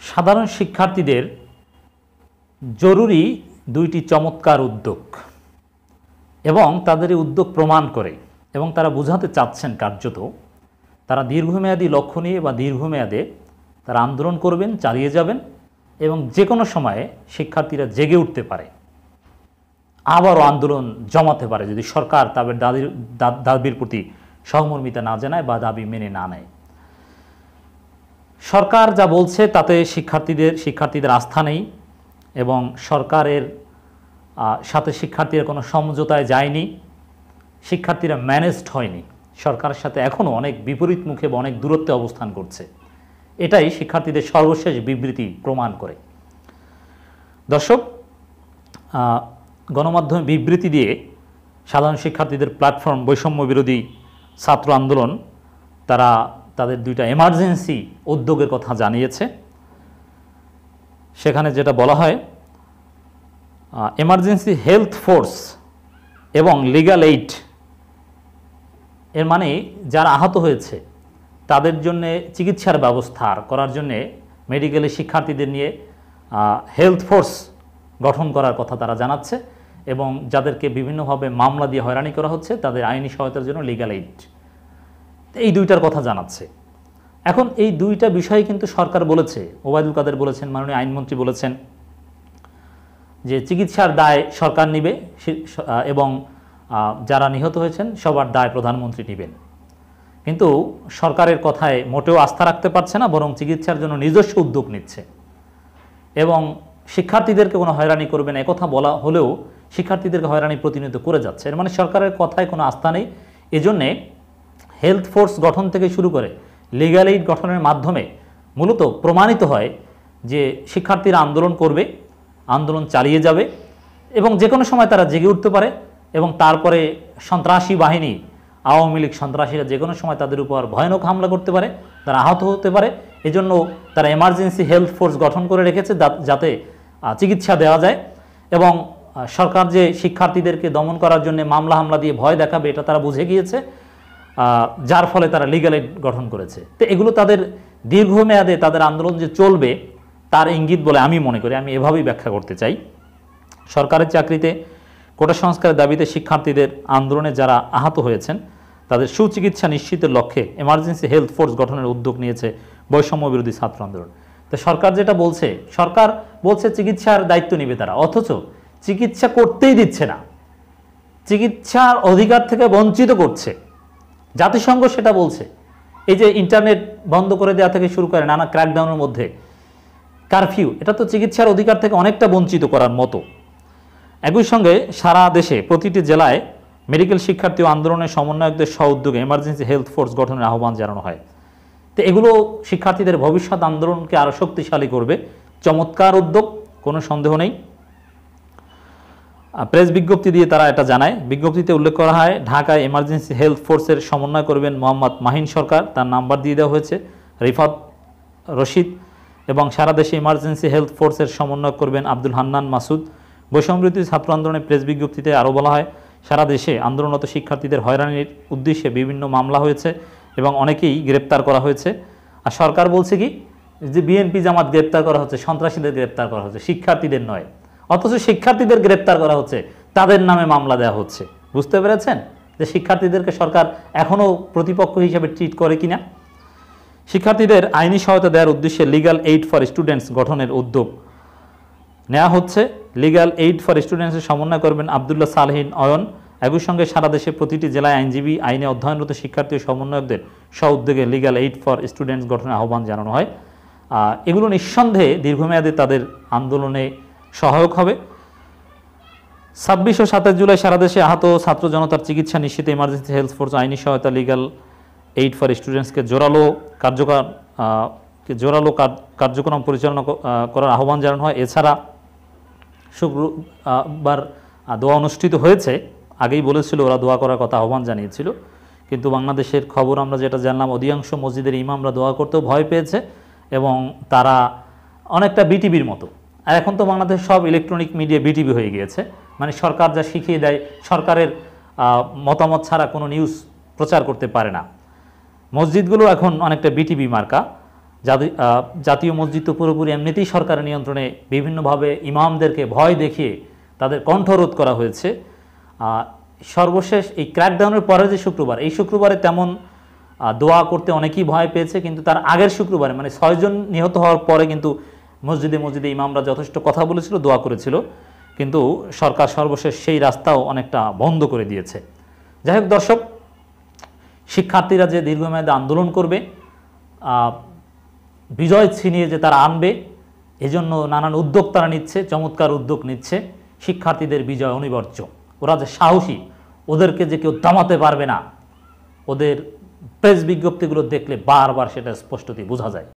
সাধারণ শিক্ষার্থীদের জরুরি দুইটি চমৎকার উদ্যোগ এবং তাদের এই উদ্যোগ প্রমাণ করে এবং তারা বোঝাতে চাচ্ছেন কার্যত তারা দীর্ঘমেয়াদী লক্ষ্য নিয়ে বা দীর্ঘমেয়াদে তারা আন্দোলন করবেন, চালিয়ে যাবেন এবং যে কোনো সময়ে শিক্ষার্থীরা জেগে উঠতে পারে, আবারও আন্দোলন জমাতে পারে যদি সরকার তাদের দাবির প্রতি সহমর্মিতা না জানায় বা দাবি মেনে না নেয়। সরকার যা বলছে তাতে শিক্ষার্থীদের আস্থা নেই এবং সরকারের সাথে শিক্ষার্থীরা কোনো সমঝোতায় যায়নি, শিক্ষার্থীরা ম্যানেজড হয়নি, সরকারের সাথে এখনও অনেক বিপরীত মুখে বা অনেক দূরত্বে অবস্থান করছে। এটাই শিক্ষার্থীদের সর্বশেষ বিবৃতি প্রমাণ করে। দর্শক, গণমাধ্যমে বিবৃতি দিয়ে সাধারণ শিক্ষার্থীদের প্ল্যাটফর্ম বৈষম্য বিরোধী ছাত্র আন্দোলন তারা তাদের দুইটা এমার্জেন্সি উদ্যোগের কথা জানিয়েছে। সেখানে যেটা বলা হয়, এমার্জেন্সি হেলথ ফোর্স এবং লিগ্যাল এইড, এর মানে যারা আহত হয়েছে তাদের জন্যে চিকিৎসার ব্যবস্থা করার জন্যে মেডিকেলের শিক্ষার্থীদের নিয়ে হেলথ ফোর্স গঠন করার কথা তারা জানাচ্ছে এবং যাদেরকে বিভিন্নভাবে মামলা দিয়ে হয়রানি করা হচ্ছে তাদের আইনি সহায়তার জন্য লিগ্যাল এইড, এই দুইটার কথা জানাচ্ছে। এখন এই দুইটা বিষয় কিন্তু সরকার বলেছে, ওবায়দুল কাদের বলেছেন, মাননীয় আইনমন্ত্রী বলেছেন যে চিকিৎসার দায় সরকার নেবে এবং যারা নিহত হয়েছেন সবার দায় প্রধানমন্ত্রী নেবেন। কিন্তু সরকারের কথায় মোটেও আস্থা রাখতে পারছে না, বরং চিকিৎসার জন্য নিজস্ব উদ্যোগ নিচ্ছে এবং শিক্ষার্থীদেরকে কোনো হয়রানি করবে না একথা বলা হলেও শিক্ষার্থীদেরকে হয়রানি প্রতিনিয়ত করে যাচ্ছে। এর মানে সরকারের কথায় কোনো আস্থা নেই। এজন্যে হেলথ ফোর্স গঠন থেকে শুরু করে লিগ্যাল এইড গঠনের মাধ্যমে মূলত প্রমাণিত হয় যে শিক্ষার্থীরা আন্দোলন করবে, আন্দোলন চালিয়ে যাবে এবং যে কোনো সময় তারা জেগে উঠতে পারে এবং তারপরে সন্ত্রাসী বাহিনী, আওয়ামী লীগ সন্ত্রাসীরা যে কোনো সময় তাদের উপর ভয়ানক হামলা করতে পারে, তারা আহত হতে পারে। এজন্য তারা এমার্জেন্সি হেলথ ফোর্স গঠন করে রেখেছে যাতে চিকিৎসা দেওয়া যায় এবং সরকার যে শিক্ষার্থীদেরকে দমন করার জন্য মামলা হামলা দিয়ে ভয় দেখাবে এটা তারা বুঝে গিয়েছে, যার ফলে তারা লিগ্যাল এইড গঠন করেছে। তো এগুলো তাদের দীর্ঘমেয়াদে তাদের আন্দোলন যে চলবে তার ইঙ্গিত বলে আমি মনে করি, আমি এভাবেই ব্যাখ্যা করতে চাই। সরকারের চাকরিতে কোটা সংস্কারের দাবিতে শিক্ষার্থীদের আন্দোলনে যারা আহত হয়েছেন তাদের সুচিকিৎসা নিশ্চিতের লক্ষ্যে এমার্জেন্সি হেলথ ফোর্স গঠনের উদ্যোগ নিয়েছে বৈষম্য বিরোধী ছাত্র আন্দোলন। তো সরকার যেটা বলছে, সরকার বলছে চিকিৎসার দায়িত্ব নেবে তারা, অথচ চিকিৎসা করতেই দিচ্ছে না, চিকিৎসার অধিকার থেকে বঞ্চিত করছে। জাতিসংঘ সেটা বলছে। এই যে ইন্টারনেট বন্ধ করে দেওয়া থেকে শুরু করে নানা ক্র্যাকডাউনের মধ্যে কারফিউ, এটা তো চিকিৎসার অধিকার থেকে অনেকটা বঞ্চিত করার মতো। একই সঙ্গে সারা দেশে প্রতিটি জেলায় মেডিকেল শিক্ষার্থী ও আন্দোলনের সমন্বয়কদের সহউদ্যোগে এমার্জেন্সি হেলথ ফোর্স গঠনের আহ্বান জানানো হয়। তো এগুলো শিক্ষার্থীদের ভবিষ্যৎ আন্দোলনকে আরও শক্তিশালী করবে। চমৎকার উদ্যোগ, কোনো সন্দেহ নেই। প্রেস বিজ্ঞপ্তি দিয়ে তারা এটা জানায়। বিজ্ঞপ্তিতে উল্লেখ করা হয় ঢাকায় এমার্জেন্সি হেলথ ফোর্সের সমন্বয় করবেন মোহাম্মদ মাহিন সরকার, তার নাম্বার দিয়ে দেওয়া হয়েছে রিফাত রশিদ, এবং সারা দেশে এমার্জেন্সি হেলথ ফোর্সের সমন্বয় করবেন আব্দুল হান্নান মাসুদ। বৈষম্যবিরোধী ছাত্র আন্দোলনের প্রেস বিজ্ঞপ্তিতে আরও বলা হয় সারা দেশে আন্দোলনরত শিক্ষার্থীদের হয়রানির উদ্দেশ্যে বিভিন্ন মামলা হয়েছে এবং অনেকেই গ্রেপ্তার করা হয়েছে। আর সরকার বলছে কি যে বিএনপি জামাত গ্রেপ্তার করা হচ্ছে, সন্ত্রাসীদের গ্রেপ্তার করা হচ্ছে, শিক্ষার্থীদের নয়, অথচ শিক্ষার্থীদের গ্রেপ্তার করা হচ্ছে, তাদের নামে মামলা দেওয়া হচ্ছে। বুঝতে পেরেছেন যে শিক্ষার্থীদেরকে সরকার এখনও প্রতিপক্ষ হিসেবে ট্রিট করে কিনা। শিক্ষার্থীদের আইনি সহায়তা দেওয়ার উদ্দেশ্যে লিগ্যাল এইড ফর স্টুডেন্টস গঠনের উদ্যোগ নেওয়া হচ্ছে। লিগ্যাল এইড ফর স্টুডেন্টসের সমন্বয় করবেন আবদুল্লাহ সালেহিন অয়ন। একই সঙ্গে সারা দেশে প্রতিটি জেলায় আইনজীবী, আইনে অধ্যয়নরত শিক্ষার্থী ও সমন্বয়কদের স্ব-উদ্যোগে লিগ্যাল এইড ফর স্টুডেন্টস গঠনের আহ্বান জানানো হয়। এগুলো নিঃসন্দেহে দীর্ঘমেয়াদে তাদের আন্দোলনে সহায়ক হবে। 26 ও 27 জুলাই সারা দেশে আহত ছাত্র জনতার চিকিৎসা নিশ্চিতে এমার্জেন্সি হেলথ ফোর্স আইনি সহায়তা লিগ্যাল এইড ফর স্টুডেন্টসকে জোরালো কার্যক্রম পরিচালনা করার আহ্বান জানানো হয়। এছাড়া শুক্রবার দোয়া অনুষ্ঠিত হয়েছে, আগেই বলেছিল ওরা দোয়া করার কথা আহ্বান জানিয়েছিল, কিন্তু বাংলাদেশের খবর আমরা যেটা জানলাম অধিকাংশ মসজিদের ইমামরা দোয়া করতেও ভয় পেয়েছে এবং তারা অনেকটা বিটিভির মতো। আর এখন তো বাংলাদেশ সব ইলেকট্রনিক মিডিয়া বিটিভি হয়ে গিয়েছে, মানে সরকার যা শিখিয়ে দেয় সরকারের মতামত ছাড়া কোনো নিউজ প্রচার করতে পারে না। মসজিদগুলো এখন অনেকটা বিটিভি মার্কা। জাতীয় মসজিদ তো পুরোপুরি এমনিতেই সরকারের নিয়ন্ত্রণে, বিভিন্নভাবে ইমামদেরকে ভয় দেখিয়ে তাদের কণ্ঠরোধ করা হয়েছে। সর্বশেষ এই ক্র্যাকডাউনের পরে যে শুক্রবার, এই শুক্রবারে তেমন দোয়া করতে অনেকেই ভয় পেয়েছে, কিন্তু তার আগের শুক্রবারে মানে 6 জন নিহত হওয়ার পরে কিন্তু মসজিদে ইমামরা যথেষ্ট কথা বলেছিল, দোয়া করেছিল, কিন্তু সরকার সর্বশেষ সেই রাস্তাও অনেকটা বন্ধ করে দিয়েছে। যাই হোক দর্শক, শিক্ষার্থীরা যে দীর্ঘমেয়াদী আন্দোলন করবে, বিজয় ছিনিয়ে যে তারা আনবে, এজন্য নানান উদ্যোগ তারা নিচ্ছে, চমৎকার উদ্যোগ নিচ্ছে। শিক্ষার্থীদের বিজয় অনিবার্য। ওরা যে সাহসী, ওদেরকে যে কেউ থামাতে পারবে না, ওদের প্রেস বিজ্ঞপ্তিগুলো দেখলে বারবার সেটা স্পষ্টতই বোঝা যায়।